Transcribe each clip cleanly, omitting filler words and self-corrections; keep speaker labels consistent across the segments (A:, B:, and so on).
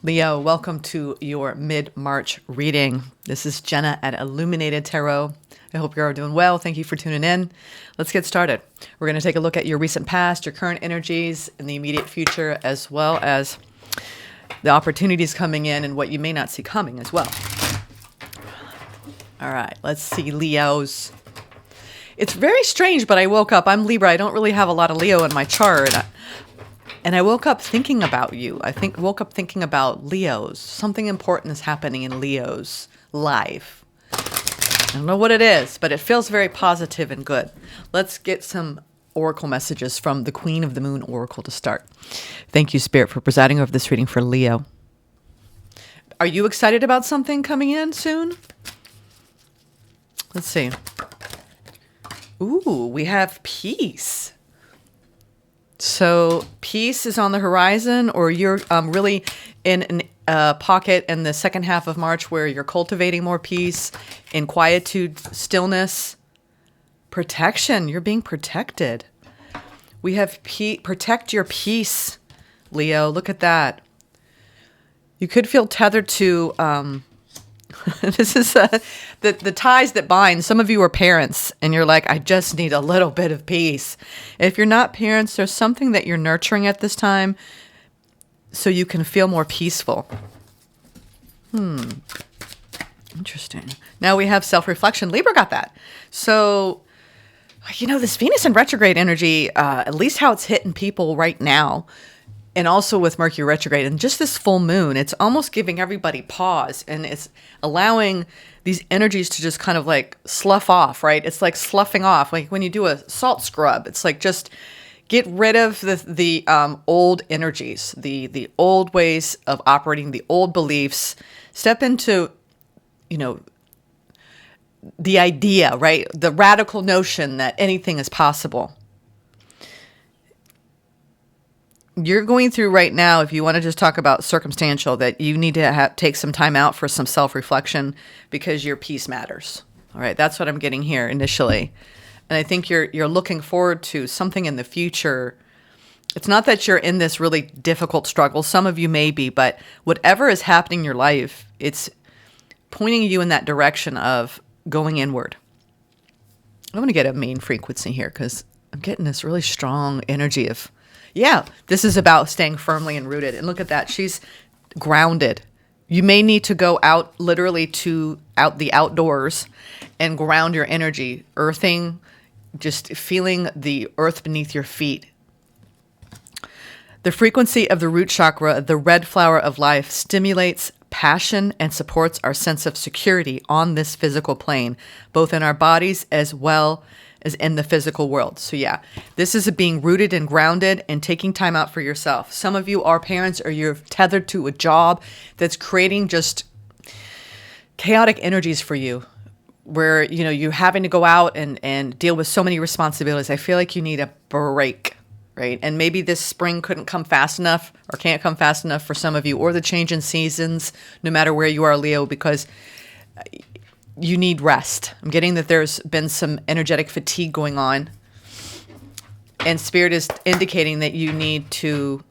A: Leo, welcome to your mid-March reading. This is Jenna at Illuminated Tarot. I hope you're all doing well. Thank you for tuning in. Let's get started. We're going to take a look at your recent past, your current energies, and the immediate future, as well as the opportunities coming in and what you may not see coming as well. All right, let's see Leos. It's very strange, but I woke up. I'm Libra. I don't really have a lot of Leo in my chart. And I woke up thinking about you. Woke up thinking about Leos. Something important is happening in Leo's life. I don't know what it is, but it feels very positive and good. Let's get some oracle messages from the Queen of the Moon Oracle to start. Thank you, Spirit, for presiding over this reading for Leo. Are you excited about something coming in soon? Let's see. Ooh, we have peace. So peace is on the horizon, or you're really in a pocket in the second half of March where you're cultivating more peace, in quietude, stillness, protection. You're being protected. We have protect your peace, Leo. Look at that. You could feel tethered to this is the ties that bind. Some of you are parents and you're like, I just need a little bit of peace. If you're not parents, there's something that you're nurturing at this time so you can feel more peaceful. Interesting. Now we have self-reflection. Libra got that. So, this Venus in retrograde energy, at least how it's hitting people right now, and also with Mercury retrograde and just this full moon, it's almost giving everybody pause, and it's allowing these energies to just kind of like slough off, right? It's like sloughing off. Like when you do a salt scrub, it's like just get rid of the old energies, the old ways of operating, the old beliefs. Step into, the idea, right? The radical notion that anything is possible. You're going through right now, if you want to just talk about circumstantial, that you need to take some time out for some self-reflection because your peace matters. All right, that's what I'm getting here initially. And I think you're looking forward to something in the future. It's not that you're in this really difficult struggle. Some of you may be, but whatever is happening in your life, it's pointing you in that direction of going inward. I'm going to get a main frequency here because I'm getting this really strong energy of, yeah, this is about staying firmly and rooted. And look at that. She's grounded. You may need to go out literally to the outdoors and ground your energy, earthing, just feeling the earth beneath your feet. The frequency of the root chakra, the red flower of life, stimulates passion and supports our sense of security on this physical plane, both in our bodies as well as in the physical world. So yeah, this is being rooted and grounded and taking time out for yourself. Some of you are parents, or you're tethered to a job that's creating just chaotic energies for you, where you're having to go out and deal with so many responsibilities. I feel like you need a break, right? And maybe this spring couldn't come fast enough, or can't come fast enough for some of you, or the change in seasons, no matter where you are, Leo, because you need rest. I'm getting that there's been some energetic fatigue going on, and Spirit is indicating that you need to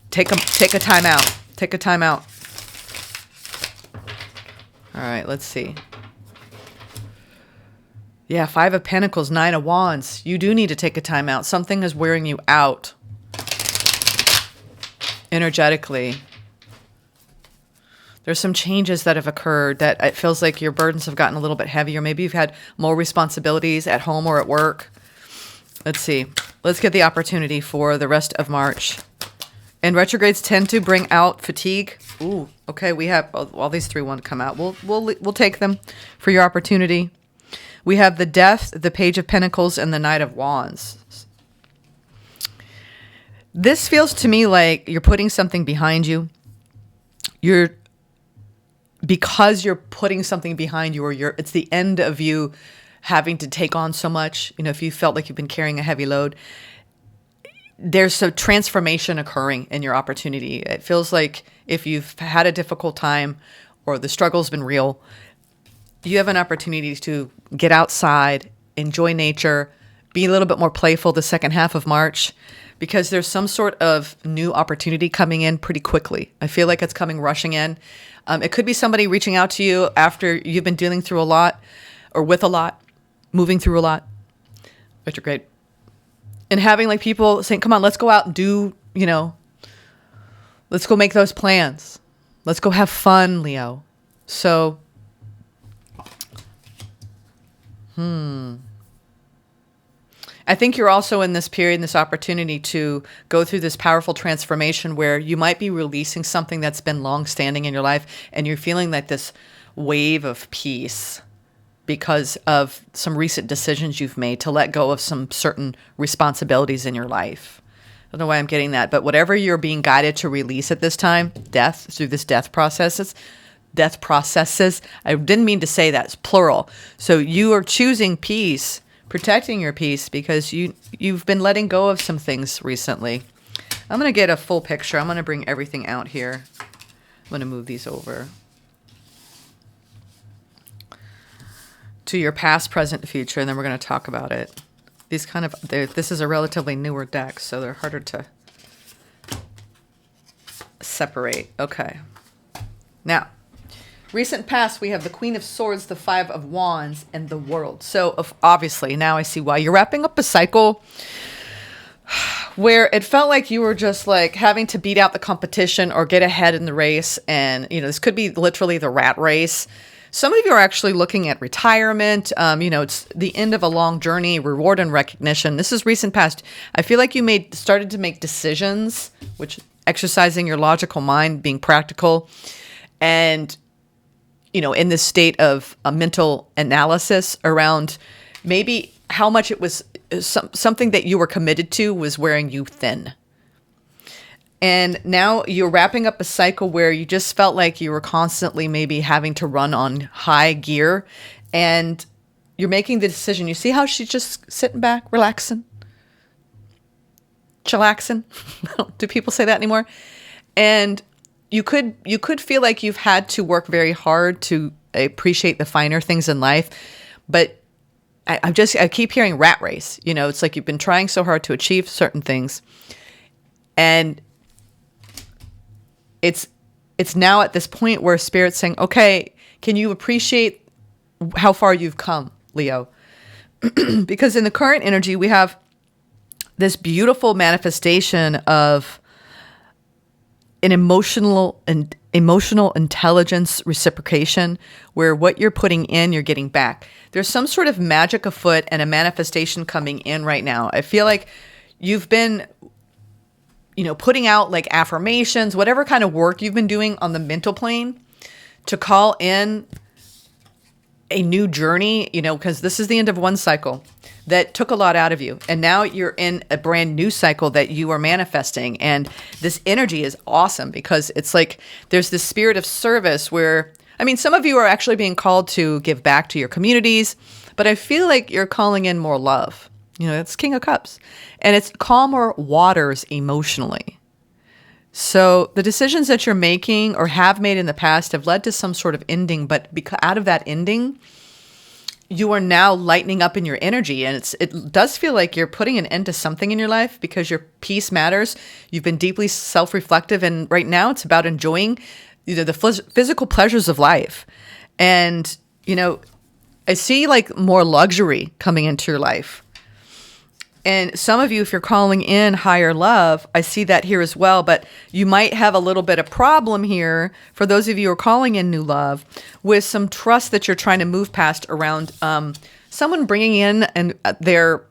A: take a time out. Take a time out. All right, let's see. Yeah, 5 of Pentacles, 9 of Wands. You do need to take a time out. Something is wearing you out energetically. There's some changes that have occurred that it feels like your burdens have gotten a little bit heavier. Maybe you've had more responsibilities at home or at work. Let's see. Let's get the opportunity for the rest of March. And retrogrades tend to bring out fatigue. Ooh, okay. We have all these 3 want to come out. We'll take them for your opportunity. We have the Death, the Page of Pentacles, and the Knight of Wands. This feels to me like you're putting something behind you. Because you're putting something behind you, or it's the end of you having to take on so much. If you felt like you've been carrying a heavy load, there's a transformation occurring in your opportunity. It feels like if you've had a difficult time or the struggle's been real, you have an opportunity to get outside, enjoy nature, Be a little bit more playful the second half of March, because there's some sort of new opportunity coming in pretty quickly. I feel like it's coming rushing in. It could be somebody reaching out to you after you've been dealing through a lot, or with a lot, moving through a lot. Retrograde. And having like people saying, come on, let's go out and do, let's go make those plans. Let's go have fun, Leo. So, I think you're also in this period, this opportunity to go through this powerful transformation where you might be releasing something that's been long standing in your life, and you're feeling like this wave of peace because of some recent decisions you've made to let go of some certain responsibilities in your life. I don't know why I'm getting that, but whatever you're being guided to release at this time, through this death processes, I didn't mean to say that, it's plural. So you are choosing peace, protecting your peace, because you've been letting go of some things recently. I'm going to get a full picture. I'm going to bring everything out here. I'm going to move these over to your past, present, future, and then we're going to talk about it. This is a relatively newer deck, so they're harder to separate. Okay. Now, recent past, we have the Queen of Swords, the Five of Wands, and the World. So obviously, now I see why. You're wrapping up a cycle where it felt like you were just like having to beat out the competition or get ahead in the race. And, this could be literally the rat race. Some of you are actually looking at retirement. It's the end of a long journey, reward and recognition. This is recent past. I feel like you started to make decisions, which exercising your logical mind, being practical, and in this state of a mental analysis around maybe how much it was something that you were committed to was wearing you thin. And now you're wrapping up a cycle where you just felt like you were constantly maybe having to run on high gear, and you're making the decision. You see how she's just sitting back, relaxing, chillaxing? Do people say that anymore? And you could feel like you've had to work very hard to appreciate the finer things in life, but I keep hearing rat race. It's like you've been trying so hard to achieve certain things, and it's now at this point where Spirit's saying, okay, can you appreciate how far you've come, Leo? Because in the current energy, we have this beautiful manifestation of an emotional intelligence reciprocation, where what you're putting in, you're getting back. There's some sort of magic afoot and a manifestation coming in right now. I feel like you've been, putting out like affirmations, whatever kind of work you've been doing on the mental plane to call in a new journey, because this is the end of one cycle that took a lot out of you. And now you're in a brand new cycle that you are manifesting. And this energy is awesome because it's like there's this spirit of service where, some of you are actually being called to give back to your communities, but I feel like you're calling in more love. It's King of Cups, and it's calmer waters emotionally. So the decisions that you're making or have made in the past have led to some sort of ending, but out of that ending, you are now lightening up in your energy, and it does feel like you're putting an end to something in your life because your peace matters. You've been deeply self-reflective, and right now it's about enjoying the physical pleasures of life. And, I see like more luxury coming into your life. And some of you, if you're calling in higher love, I see that here as well. But you might have a little bit of problem here, for those of you who are calling in new love, with some trust that you're trying to move past around someone bringing in their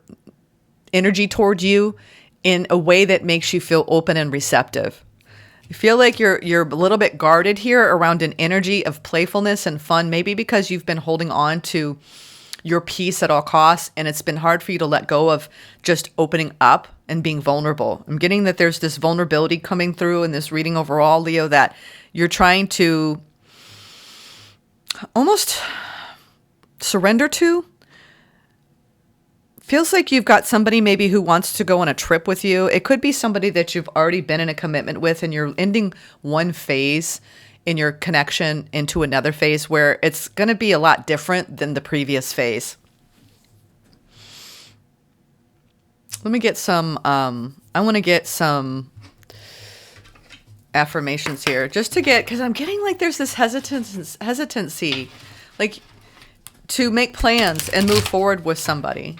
A: energy toward you in a way that makes you feel open and receptive. I feel like you're a little bit guarded here around an energy of playfulness and fun, maybe because you've been holding on to your peace at all costs, and it's been hard for you to let go of just opening up and being vulnerable. I'm getting that there's this vulnerability coming through in this reading overall, Leo, that you're trying to almost surrender to. Feels like you've got somebody maybe who wants to go on a trip with you. It could be somebody that you've already been in a commitment with, and you're ending one phase in your connection into another phase where it's going to be a lot different than the previous phase. Let me get some, I want to get some affirmations here just to get, because I'm getting like there's this hesitancy, like to make plans and move forward with somebody.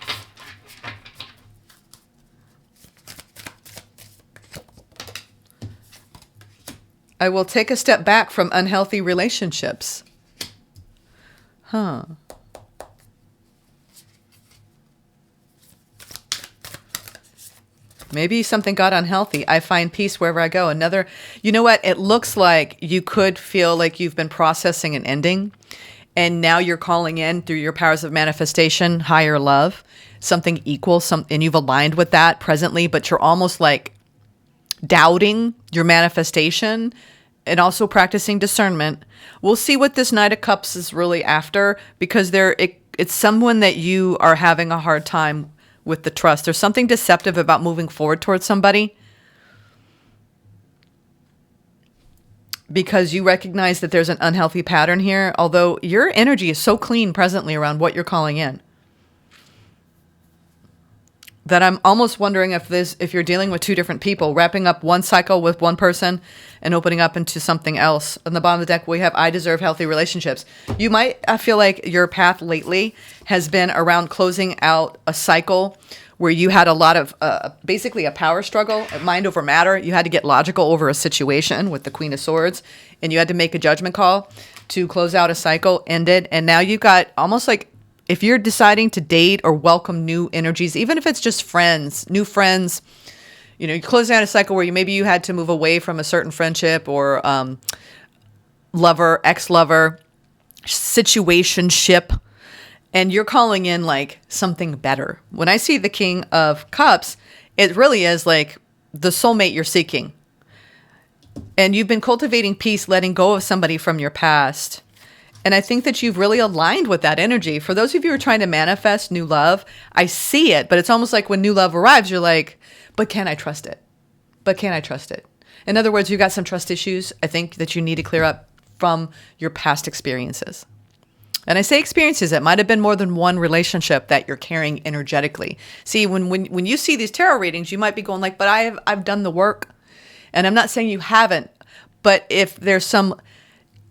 A: I will take a step back from unhealthy relationships. Huh. Maybe something got unhealthy. I find peace wherever I go. Another, you know what? It looks like you could feel like you've been processing an ending, and now you're calling in through your powers of manifestation, higher love, something equal, and you've aligned with that presently, but you're almost like doubting your manifestation and also practicing discernment. We'll see what this Knight of Cups is really after, because it's someone that you are having a hard time with the trust. There's something deceptive about moving forward towards somebody because you recognize that there's an unhealthy pattern here, although your energy is so clean presently around what you're calling in that I'm almost wondering if you're dealing with two different people, wrapping up one cycle with one person and opening up into something else. On the bottom of the deck, we have I deserve healthy relationships. You might feel like your path lately has been around closing out a cycle where you had a lot of basically a power struggle, mind over matter. You had to get logical over a situation with the Queen of Swords, and you had to make a judgment call to close out a cycle, ended, and now you've got almost like, if you're deciding to date or welcome new energies, even if it's just friends, new friends, you're closing out a cycle where maybe you had to move away from a certain friendship or lover, ex-lover, situationship, and you're calling in like something better. When I see the King of Cups, it really is like the soulmate you're seeking. And you've been cultivating peace, letting go of somebody from your past. And I think that you've really aligned with that energy. For those of you who are trying to manifest new love, I see it, but it's almost like when new love arrives, you're like, but can I trust it? But can I trust it? In other words, you've got some trust issues, I think, that you need to clear up from your past experiences. And I say experiences, it might have been more than one relationship that you're carrying energetically. See, when you see these tarot readings, you might be going like, but I've done the work. And I'm not saying you haven't, but if there's some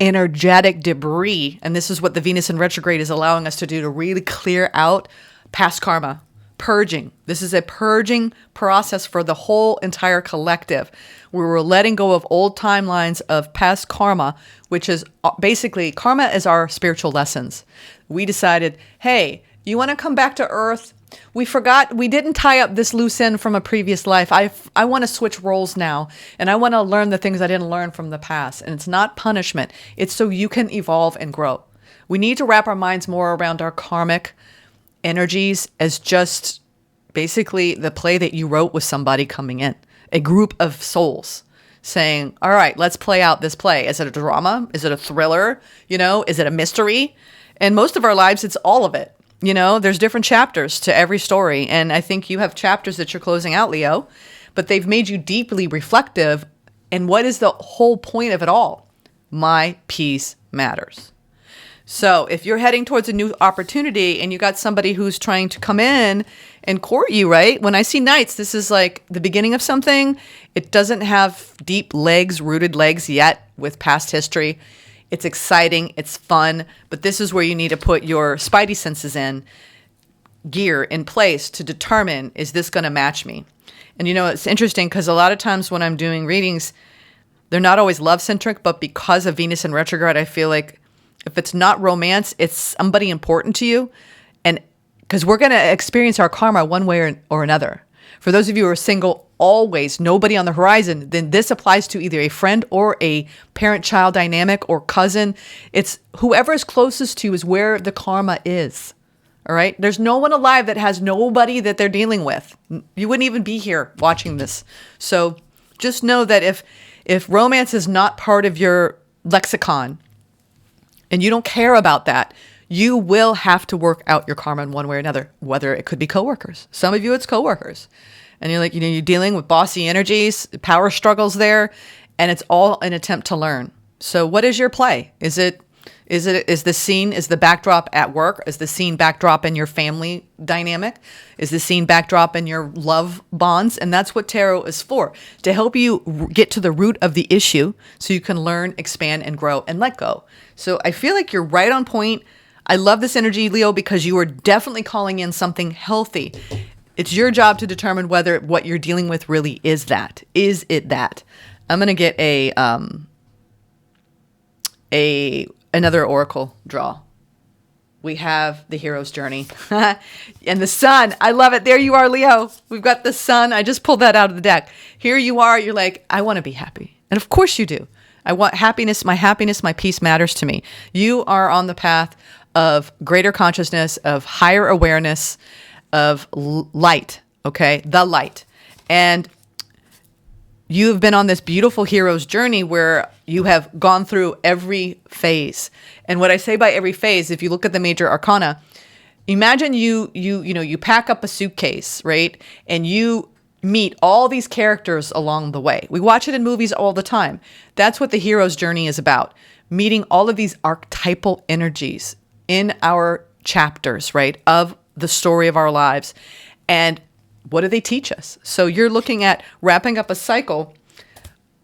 A: energetic debris, and this is what the Venus in retrograde is allowing us to do, to really clear out past karma, purging. This is a purging process for the whole entire collective, where we're letting go of old timelines of past karma, which is basically, karma is our spiritual lessons. We decided, hey, you want to come back to earth? We forgot, we didn't tie up this loose end from a previous life. I want to switch roles now, and I want to learn the things I didn't learn from the past. And it's not punishment. It's so you can evolve and grow. We need to wrap our minds more around our karmic energies as just basically the play that you wrote with somebody coming in, a group of souls saying, all right, let's play out this play. Is it a drama? Is it a thriller? Is it a mystery? And most of our lives, it's all of it. There's different chapters to every story. And I think you have chapters that you're closing out, Leo, but they've made you deeply reflective. And what is the whole point of it all? My peace matters. So if you're heading towards a new opportunity and you got somebody who's trying to come in and court you, right? When I see Knights, this is like the beginning of something. It doesn't have deep legs, rooted legs yet with past history. It's exciting, it's fun, but this is where you need to put your spidey senses in gear, in place to determine, is this going to match me? And it's interesting because a lot of times when I'm doing readings, they're not always love-centric, but because of Venus in retrograde, I feel like if it's not romance, it's somebody important to you. And because we're going to experience our karma one way or another. For those of you who are single, always nobody on the horizon, then this applies to either a friend or a parent-child dynamic or cousin. It's whoever is closest to you is where the karma is. All right. There's no one alive that has nobody that they're dealing with. You wouldn't even be here watching this. So just know that if romance is not part of your lexicon and you don't care about that, you will have to work out your karma in one way or another, whether it could be coworkers. Some of you, it's coworkers. And you're like, you're dealing with bossy energies, power struggles there, and it's all an attempt to learn. So what is your play? Is it Is the backdrop at work? Is the scene backdrop in your family dynamic? Is the scene backdrop in your love bonds? And that's what tarot is for, to help you get to the root of the issue so you can learn, expand, and grow and let go. So I feel like you're right on point. I love this energy, Leo, because you are definitely calling in something healthy. It's your job to determine whether what you're dealing with really is that. Is it that? I'm going to get another oracle draw. We have the hero's journey and the sun. I love it. There you are, Leo. We've got the sun. I just pulled that out of the deck. Here you are. You're like, I want to be happy. And of course you do. I want happiness. My peace matters to me. You are on the path of greater consciousness, of higher awareness, of light. Okay. The light. And you've been on this beautiful hero's journey where you have gone through every phase. And what I say by every phase, if you look at the major arcana, imagine you pack up a suitcase, right? And you meet all these characters along the way. We watch it in movies all the time. That's what the hero's journey is about. Meeting all of these archetypal energies in our chapters, right? Of the story of our lives. And what do they teach us? So you're looking at wrapping up a cycle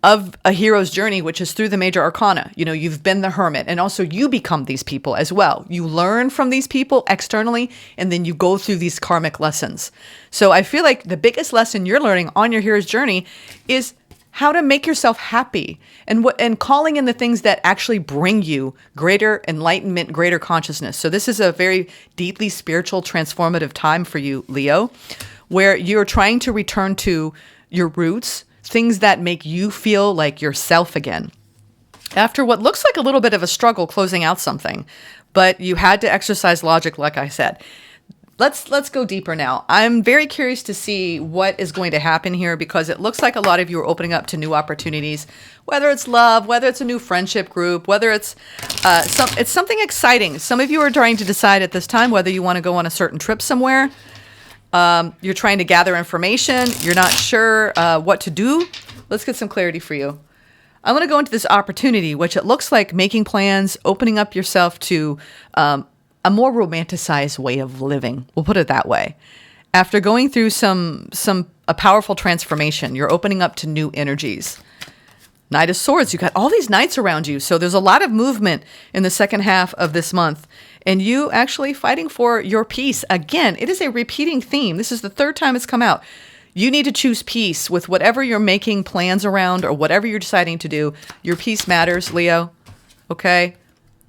A: of a hero's journey, which is through the major arcana. You've been the hermit, and also you become these people as well. You learn from these people externally, and then you go through these karmic lessons. So I feel like the biggest lesson you're learning on your hero's journey is how to make yourself happy and calling in the things that actually bring you greater enlightenment, greater consciousness. So this is a very deeply spiritual, transformative time for you, Leo, where you're trying to return to your roots, things that make you feel like yourself again. After what looks like a little bit of a struggle closing out something, but you had to exercise logic, like I said. Let's go deeper now. I'm very curious to see what is going to happen here, because it looks like a lot of you are opening up to new opportunities, whether it's love, whether it's a new friendship group, whether it's something exciting. Some of you are trying to decide at this time whether you want to go on a certain trip somewhere. You're trying to gather information. You're not sure what to do. Let's get some clarity for you. I want to go into this opportunity, which it looks like making plans, opening up yourself to a more romanticized way of living. We'll put it that way. After going through a powerful transformation, you're opening up to new energies. Knight of Swords, you got all these knights around you. So there's a lot of movement in the second half of this month. And you actually fighting for your peace. Again, it is a repeating theme. This is the third time it's come out. You need to choose peace with whatever you're making plans around or whatever you're deciding to do. Your peace matters, Leo. Okay?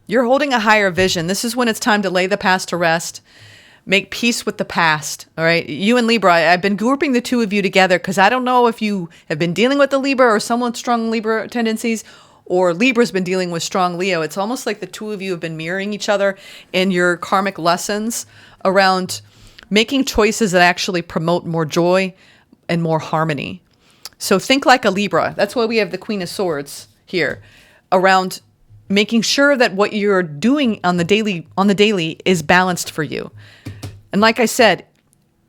A: You're holding a higher vision. This is when it's time to lay the past to rest. Make peace with the past. All right? You and Libra, I've been grouping the two of you together because I don't know if you have been dealing with the Libra or someone with strong Libra tendencies, or Libra's been dealing with strong Leo. It's almost like the two of you have been mirroring each other in your karmic lessons around making choices that actually promote more joy and more harmony. So think like a Libra. That's why we have the Queen of Swords here, around making sure that what you're doing on the daily is balanced for you. And like I said,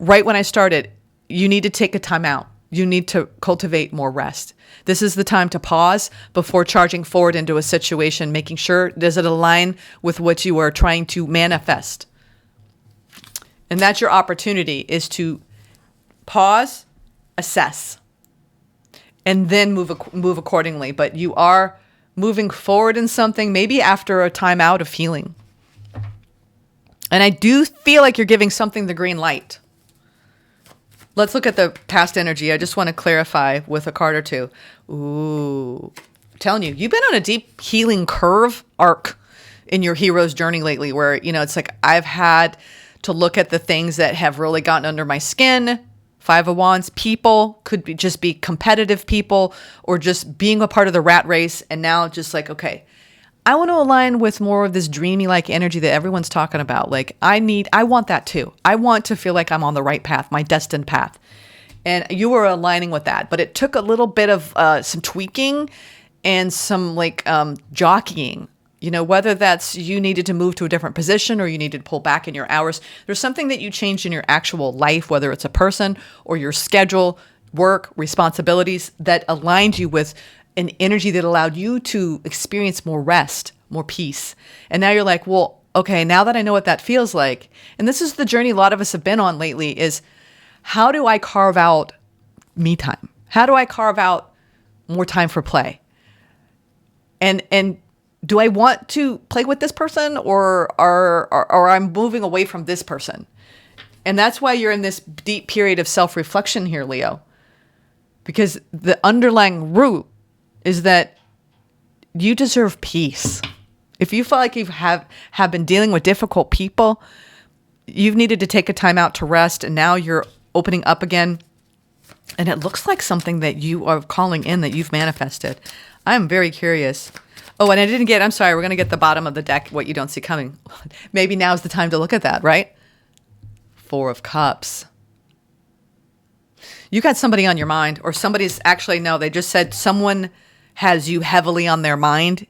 A: right when I started, you need to take a time out. You need to cultivate more rest. This is the time to pause before charging forward into a situation, making sure does it align with what you are trying to manifest. And that's your opportunity, is to pause, assess, and then move accordingly. But you are moving forward in something, maybe after a time out of healing. And I do feel like you're giving something the green light. Let's look at the past energy. I just want to clarify with a card or two. Ooh, I'm telling you, you've been on a deep healing curve arc in your hero's journey lately, where, it's like I've had to look at the things that have really gotten under my skin. Five of Wands, people could just be competitive people, or just being a part of the rat race. And now just like, okay, I want to align with more of this dreamy like energy that everyone's talking about. Like I want that too. I want to feel like I'm on the right path, my destined path. And you were aligning with that, but it took a little bit of some tweaking and some jockeying, whether that's you needed to move to a different position or you needed to pull back in your hours. There's something that you changed in your actual life, whether it's a person or your schedule, work, responsibilities, that aligned you with an energy that allowed you to experience more rest, more peace. And now you're like, well, okay, now that I know what that feels like, and this is the journey a lot of us have been on lately, is how do I carve out me time? How do I carve out more time for play? And do I want to play with this person, or I'm moving away from this person? And that's why you're in this deep period of self-reflection here, Leo. Because the underlying root is that you deserve peace. If you feel like you have been dealing with difficult people, you've needed to take a time out to rest, and now you're opening up again. And it looks like something that you are calling in, that you've manifested. I'm very curious. Oh, and I'm sorry, we're going to get the bottom of the deck, what you don't see coming. Maybe now's the time to look at that, right? 4 of Cups. You got somebody on your mind, or somebody's actually, no, they just said someone has you heavily on their mind.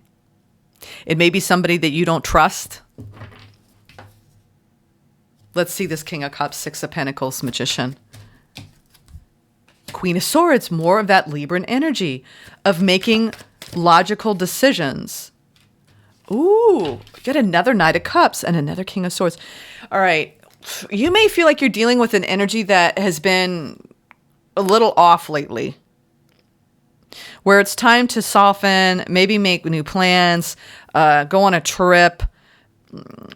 A: It may be somebody that you don't trust. Let's see this King of Cups, 6 of Pentacles, Magician. Queen of Swords, more of that Libran energy of making logical decisions. Ooh, get another Knight of Cups and another King of Swords. All right. You may feel like you're dealing with an energy that has been a little off lately, where it's time to soften, maybe make new plans, go on a trip.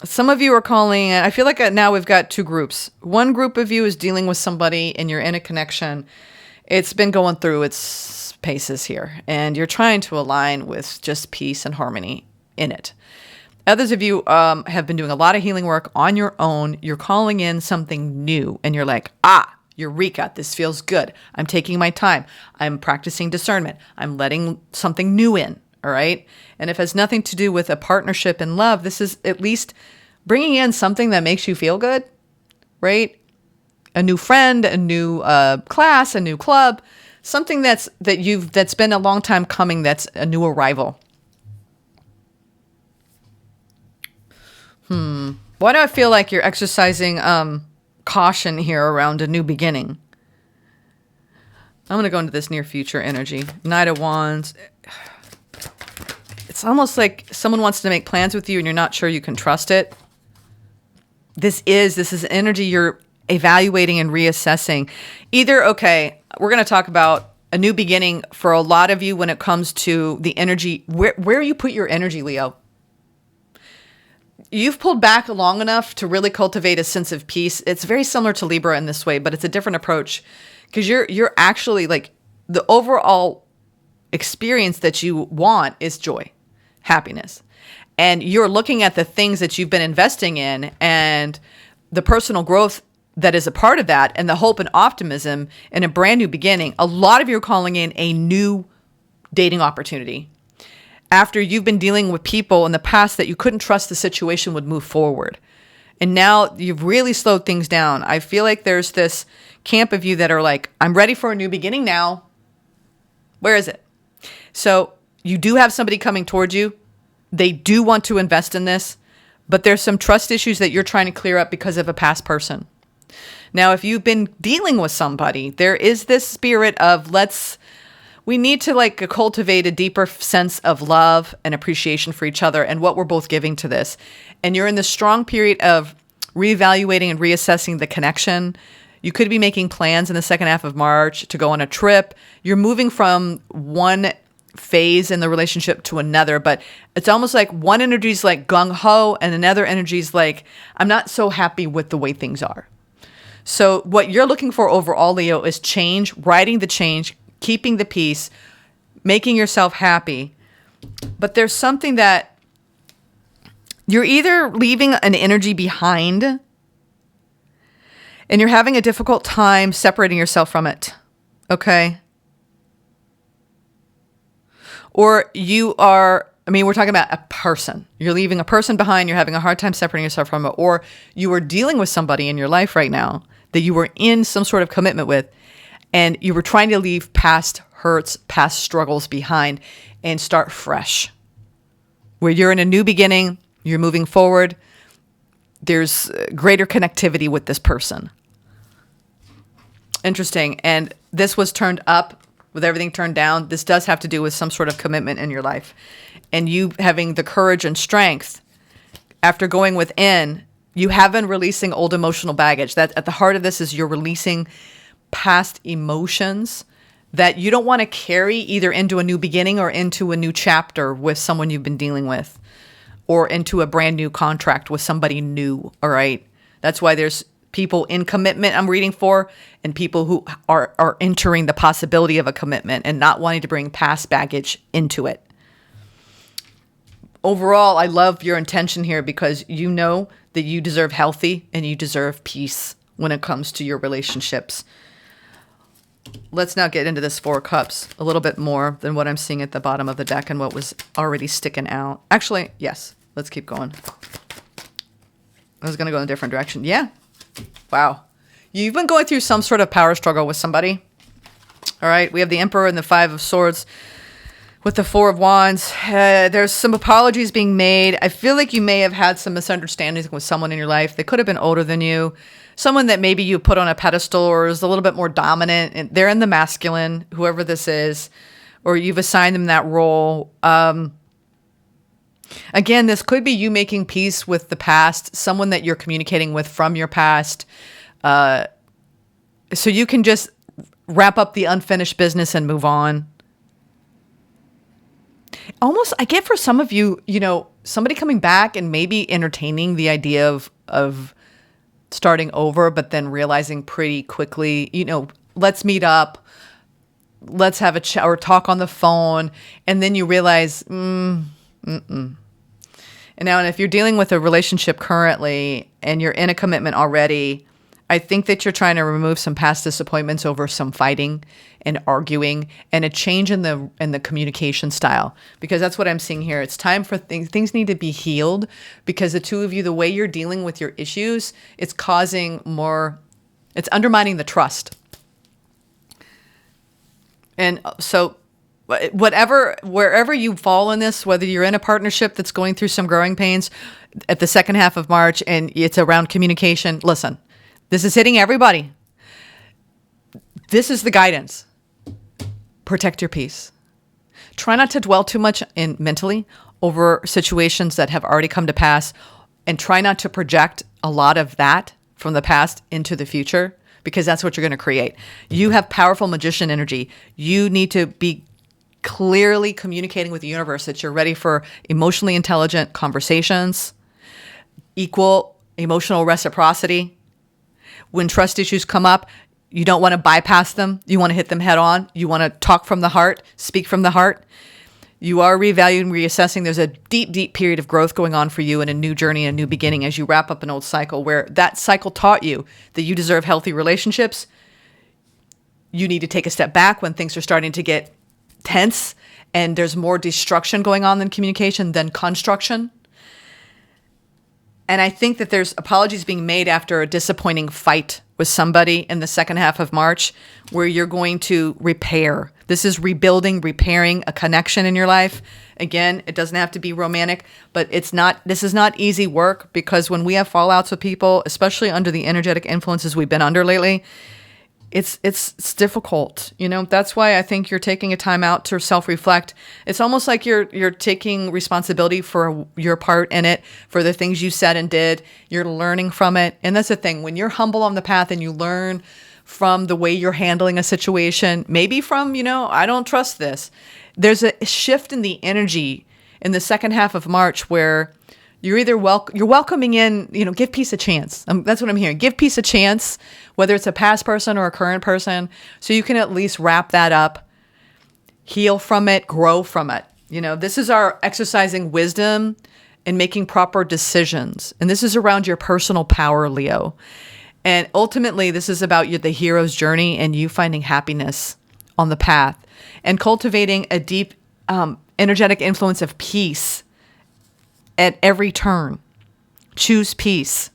A: Some of you are calling, I feel like now we've got 2 groups. One group of you is dealing with somebody and you're in a connection. It's been going through its paces here, and you're trying to align with just peace and harmony in it. Others of you have been doing a lot of healing work on your own. You're calling in something new, and you're like, Eureka, this feels good. I'm taking my time. I'm practicing discernment. I'm letting something new in, all right? And if it has nothing to do with a partnership in love, this is at least bringing in something that makes you feel good, right? A new friend, a new class, a new club, something that's been a long time coming, that's a new arrival. Why do I feel like you're exercising caution here around a new beginning? I'm going to go into this near future energy. Knight of Wands. It's almost like someone wants to make plans with you and you're not sure you can trust it. This is energy you're evaluating and reassessing. Either, okay, we're going to talk about a new beginning for a lot of you when it comes to the energy, where you put your energy, Leo. You've pulled back long enough to really cultivate a sense of peace. It's very similar to Libra in this way, but it's a different approach, because you're actually like, the overall experience that you want is joy, happiness. And you're looking at the things that you've been investing in and the personal growth that is a part of that, and the hope and optimism in a brand new beginning. A lot of you are calling in a new dating opportunity after you've been dealing with people in the past that you couldn't trust the situation would move forward. And now you've really slowed things down. I feel like there's this camp of you that are like, I'm ready for a new beginning now. Where is it? So you do have somebody coming towards you. They do want to invest in this, but there's some trust issues that you're trying to clear up because of a past person. Now, if you've been dealing with somebody, there is this spirit of we need to like cultivate a deeper sense of love and appreciation for each other and what we're both giving to this. And you're in this strong period of reevaluating and reassessing the connection. You could be making plans in the second half of March to go on a trip. You're moving from one phase in the relationship to another, but it's almost like one energy is like gung-ho and another energy is like, I'm not so happy with the way things are. So what you're looking for overall, Leo, is change, riding the change, keeping the peace, making yourself happy. But there's something that you're either leaving an energy behind and you're having a difficult time separating yourself from it. Okay? Or you are, we're talking about a person. You're leaving a person behind. You're having a hard time separating yourself from it. Or you are dealing with somebody in your life right now that you were in some sort of commitment with, and you were trying to leave past hurts, past struggles behind and start fresh. Where you're in a new beginning, you're moving forward. There's greater connectivity with this person. Interesting. And this was turned up with everything turned down, this does have to do with some sort of commitment in your life. And you having the courage and strength after going within, you have been releasing old emotional baggage. That at the heart of this is you're releasing past emotions that you don't want to carry either into a new beginning or into a new chapter with someone you've been dealing with, or into a brand new contract with somebody new. All right. That's why there's people in commitment I'm reading for, and people who are entering the possibility of a commitment and not wanting to bring past baggage into it. Overall, I love your intention here because you know that you deserve healthy and you deserve peace when it comes to your relationships. Let's now get into this Four of Cups a little bit more than what I'm seeing at the bottom of the deck and what was already sticking out. Actually, yes, let's keep going. I was going to go in a different direction. Yeah. Wow. You've been going through some sort of power struggle with somebody. All right. We have the Emperor and the Five of Swords with the Four of Wands. There's some apologies being made. I feel like you may have had some misunderstandings with someone in your life. They could have been older than you. Someone that maybe you put on a pedestal or is a little bit more dominant. And they're in the masculine, whoever this is, or you've assigned them that role. Again, this could be you making peace with the past, someone that you're communicating with from your past. So you can just wrap up the unfinished business and move on. Almost, I get for some of you, somebody coming back and maybe entertaining the idea of starting over, but then realizing pretty quickly, let's meet up, let's have a chat or talk on the phone. And then you realize, And now, and if you're dealing with a relationship currently and you're in a commitment already, I think that you're trying to remove some past disappointments over some fighting and arguing and a change in the communication style, because that's what I'm seeing here. It's time for things need to be healed, because the two of you, the way you're dealing with your issues, it's undermining the trust. And so wherever you fall in this, whether you're in a partnership that's going through some growing pains at the second half of March and it's around communication, listen, this is hitting everybody. This is the guidance. Protect your peace. Try not to dwell too much mentally over situations that have already come to pass, and try not to project a lot of that from the past into the future, because that's what you're going to create. You have powerful magician energy. You need to be clearly communicating with the universe that you're ready for emotionally intelligent conversations, equal emotional reciprocity. When trust issues come up, you don't want to bypass them. You want to hit them head on. You want to talk from the heart, speak from the heart. You are reevaluating, reassessing. There's a deep, deep period of growth going on for you in a new journey, a new beginning as you wrap up an old cycle where that cycle taught you that you deserve healthy relationships. You need to take a step back when things are starting to get tense and there's more destruction going on than communication than construction. And I think that there's apologies being made after a disappointing fight with somebody in the second half of March, where you're going to repair. This is rebuilding, repairing a connection in your life. Again, it doesn't have to be romantic, but this is not easy work, because when we have fallouts with people, especially under the energetic influences we've been under lately, it's difficult. That's why I think you're taking a time out to self-reflect. It's almost like you're taking responsibility for your part in it, for the things you said and did. You're learning from it. And that's the thing. When you're humble on the path and you learn from the way you're handling a situation, maybe from, I don't trust this. There's a shift in the energy in the second half of March where you're either you're welcoming in, give peace a chance. That's what I'm hearing. Give peace a chance, whether it's a past person or a current person, so you can at least wrap that up, heal from it, grow from it. This is our exercising wisdom and making proper decisions. And this is around your personal power, Leo. And ultimately, this is about the hero's journey and you finding happiness on the path and cultivating a deep energetic influence of peace at every turn. Choose peace.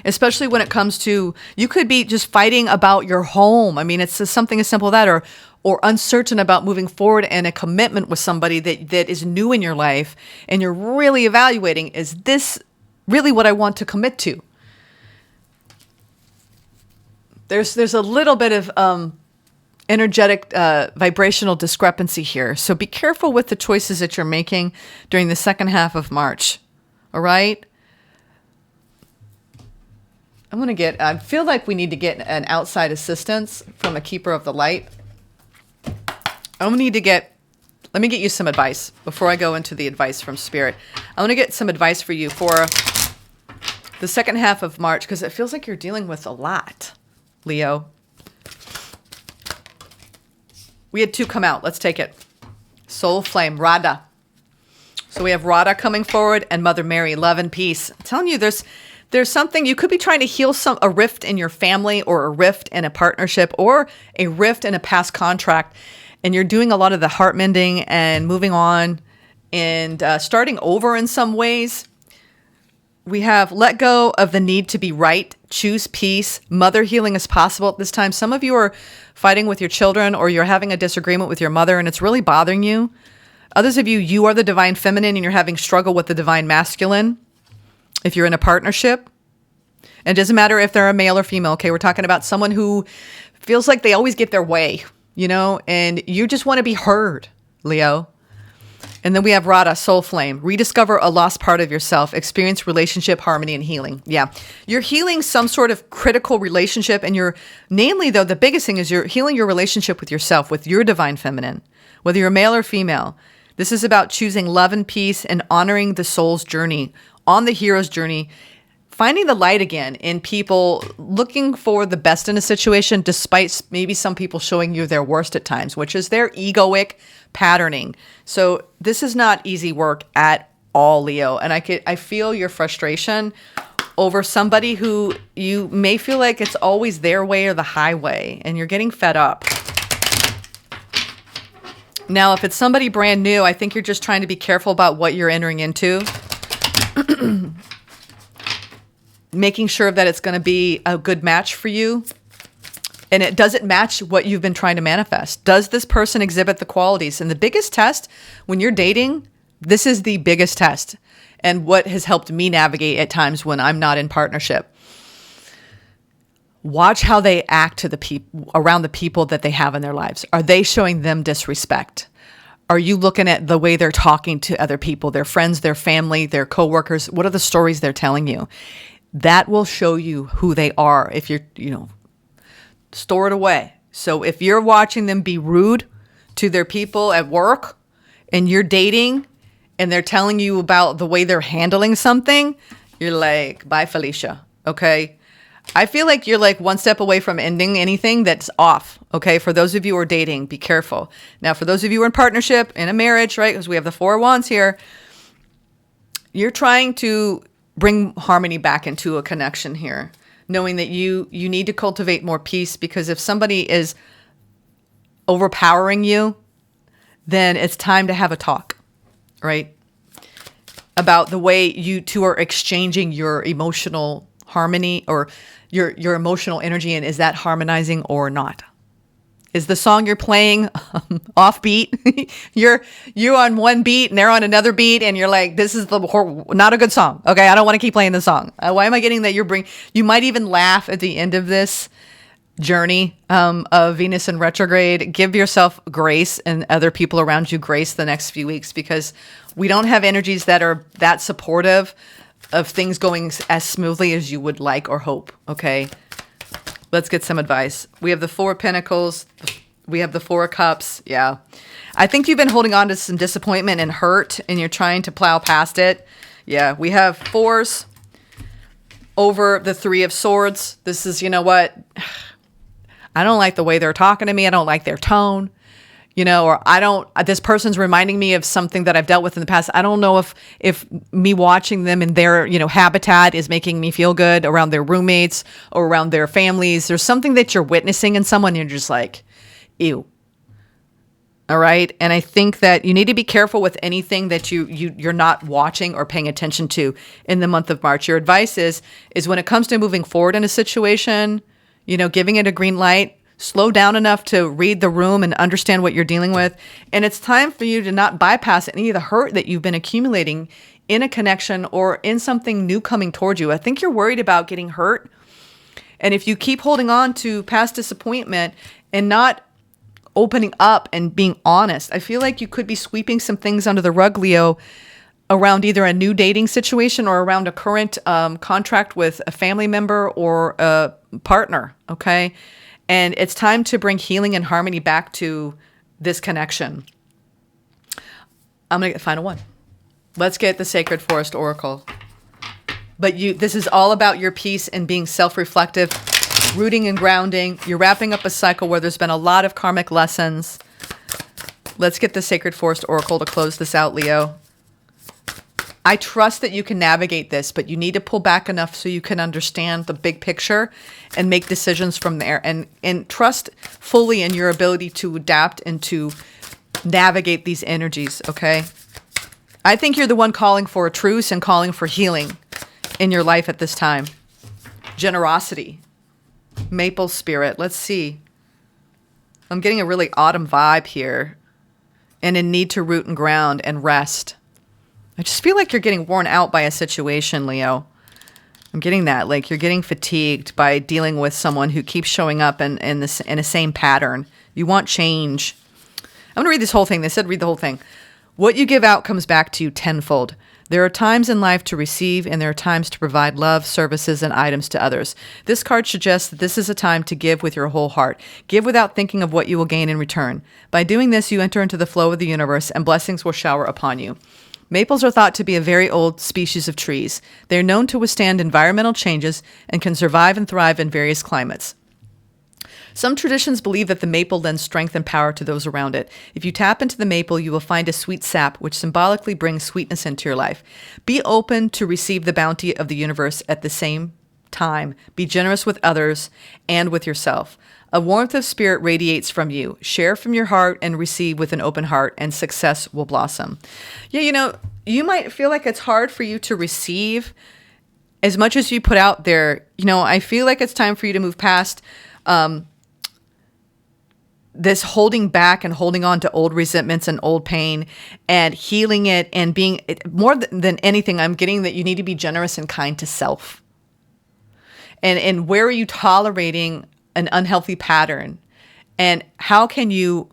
A: Especially when it comes to, you could be just fighting about your home. I mean, it's just something as simple as that, or uncertain about moving forward in a commitment with somebody that is new in your life, and you're really evaluating, is this really what I want to commit to? There's a little bit of energetic vibrational discrepancy here. So be careful with the choices that you're making during the second half of March. All right? I feel like we need to get an outside assistance from a keeper of the light. Let me get you some advice before I go into the advice from Spirit. I want to get some advice for you for the second half of March, because it feels like you're dealing with a lot, Leo. We had 2 come out. Let's take it. Soul Flame, Radha. So we have Radha coming forward and Mother Mary, love and peace. I'm telling you, there's something, you could be trying to heal a rift in your family, or a rift in a partnership, or a rift in a past contract. And you're doing a lot of the heart mending and moving on and starting over in some ways. We have let go of the need to be right, choose peace, mother healing is possible at this time. Some of you are fighting with your children, or you're having a disagreement with your mother and it's really bothering you. Others of you, you are the divine feminine and you're having struggle with the divine masculine. If you're in a partnership, and it doesn't matter if they're a male or female, okay? We're talking about someone who feels like they always get their way, and you just want to be heard, Leo. And then we have Radha, Soul Flame. Rediscover a lost part of yourself. Experience relationship, harmony, and healing. Yeah. You're healing some sort of critical relationship, and namely though, the biggest thing is you're healing your relationship with yourself, with your divine feminine, whether you're male or female. This is about choosing love and peace and honoring the soul's journey, on the hero's journey, finding the light again in people, looking for the best in a situation, despite maybe some people showing you their worst at times, which is their egoic patterning. So this is not easy work at all, Leo. And I feel your frustration over somebody who you may feel like it's always their way or the highway, and you're getting fed up. Now, if it's somebody brand new, I think you're just trying to be careful about what you're entering into. Making sure that it's going to be a good match for you. And does it match what you've been trying to manifest? Does this person exhibit the qualities? And the biggest test when you're dating, this is the biggest test. And what has helped me navigate at times when I'm not in partnership. Watch how they act to the people around the people that they have in their lives. Are they showing them disrespect? Are you looking at the way they're talking to other people, their friends, their family, their coworkers? What are the stories they're telling you? That will show you who they are if you're, store it away. So if you're watching them be rude to their people at work and you're dating and they're telling you about the way they're handling something, you're like, bye, Felicia. Okay. I feel like you're like one step away from ending anything that's off. Okay. For those of you who are dating, be careful. Now, for those of you who are in partnership, in a marriage, right? Because we have the 4 of Wands here. You're trying to bring harmony back into a connection here, knowing that you need to cultivate more peace, because if somebody is overpowering you, then it's time to have a talk, right? About the way you two are exchanging your emotional harmony or your emotional energy, and is that harmonizing or not? Is the song you're playing offbeat? you're on one beat and they're on another beat, and you're like, this is not a good song. Okay, I don't want to keep playing the song. Why am I getting that you might even laugh at the end of this journey of Venus in retrograde. Give yourself grace and other people around you grace the next few weeks, because we don't have energies that are that supportive of things going as smoothly as you would like or hope. Okay. Let's get some advice. We have the 4 of Pentacles. We have the 4 of Cups. Yeah. I think you've been holding on to some disappointment and hurt, and you're trying to plow past it. Yeah. We have 4s over the 3 of Swords. This is, what? I don't like the way they're talking to me. I don't like their tone. Or this person's reminding me of something that I've dealt with in the past. I don't know if me watching them in their, habitat is making me feel good around their roommates or around their families. There's something that you're witnessing in someone. You're just like, ew. All right. And I think that you need to be careful with anything that you're not watching or paying attention to in the month of March. Your advice is when it comes to moving forward in a situation, giving it a green light, slow down enough to read the room and understand what you're dealing with. And it's time for you to not bypass any of the hurt that you've been accumulating in a connection or in something new coming towards you. I think you're worried about getting hurt. And if you keep holding on to past disappointment and not opening up and being honest. I feel like you could be sweeping some things under the rug, Leo, around either a new dating situation or around a current contract with a family member or a partner, okay? And it's time to bring healing and harmony back to this connection. I'm going to get the final one. Let's get the Sacred Forest Oracle. But this is all about your peace and being self-reflective, rooting and grounding. You're wrapping up a cycle where there's been a lot of karmic lessons. Let's get the Sacred Forest Oracle to close this out, Leo. I trust that you can navigate this, but you need to pull back enough so you can understand the big picture and make decisions from there. And trust fully in your ability to adapt and to navigate these energies, okay? I think you're the one calling for a truce and calling for healing in your life at this time. Generosity. Maple spirit. Let's see. I'm getting a really autumn vibe here. And a need to root and ground and rest. I just feel like you're getting worn out by a situation, Leo. I'm getting that. Like you're getting fatigued by dealing with someone who keeps showing up in a same pattern. You want change. I'm going to read this whole thing. They said read the whole thing. What you give out comes back to you tenfold. There are times in life to receive, and there are times to provide love, services, and items to others. This card suggests that this is a time to give with your whole heart. Give without thinking of what you will gain in return. By doing this, you enter into the flow of the universe, and blessings will shower upon you. Maples are thought to be a very old species of trees. They are known to withstand environmental changes and can survive and thrive in various climates. Some traditions believe that the maple lends strength and power to those around it. If you tap into the maple, you will find a sweet sap, which symbolically brings sweetness into your life. Be open to receive the bounty of the universe at the same time. Be generous with others and with yourself. A warmth of spirit radiates from you. Share from your heart and receive with an open heart, and success will blossom. Yeah, you might feel like it's hard for you to receive as much as you put out there. I feel like it's time for you to move past this holding back and holding on to old resentments and old pain and healing it and being more than anything. I'm getting that you need to be generous and kind to self. And where are you tolerating an unhealthy pattern? And how can you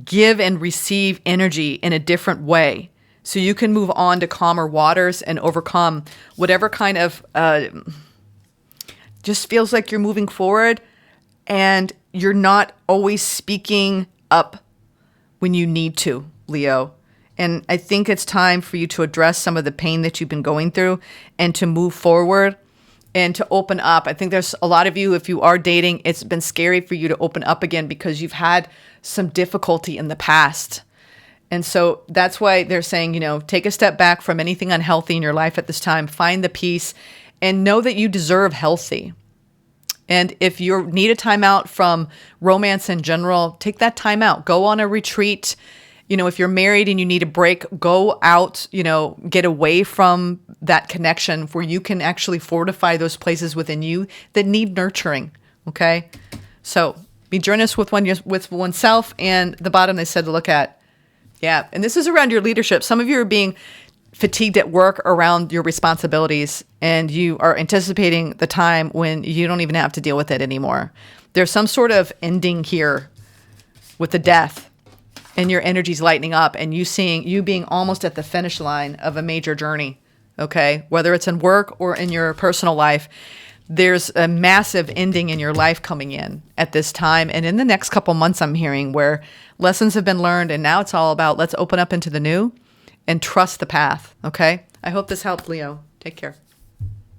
A: give and receive energy in a different way so you can move on to calmer waters and overcome whatever kind of just feels like you're moving forward and you're not always speaking up when you need to, Leo. And I think it's time for you to address some of the pain that you've been going through and to move forward and to open up. I think there's a lot of you, if you are dating, it's been scary for you to open up again because you've had some difficulty in the past. And so that's why they're saying, take a step back from anything unhealthy in your life at this time, find the peace, and know that you deserve healthy. And if you need a time out from romance in general, take that time out. Go on a retreat. If you're married and you need a break, go out, get away from that connection where you can actually fortify those places within you that need nurturing. Okay. So be generous with oneself. And the bottom they said to look at. Yeah. And this is around your leadership. Some of you are being fatigued at work around your responsibilities, and you are anticipating the time when you don't even have to deal with it anymore. There's some sort of ending here with the death, and your energy's lightening up, and you being almost at the finish line of a major journey. Okay, whether it's in work or in your personal life, there's a massive ending in your life coming in at this time, and in the next couple months, I'm hearing where lessons have been learned, and now it's all about let's open up into the new. And trust the path, okay? I hope this helped, Leo. Take care.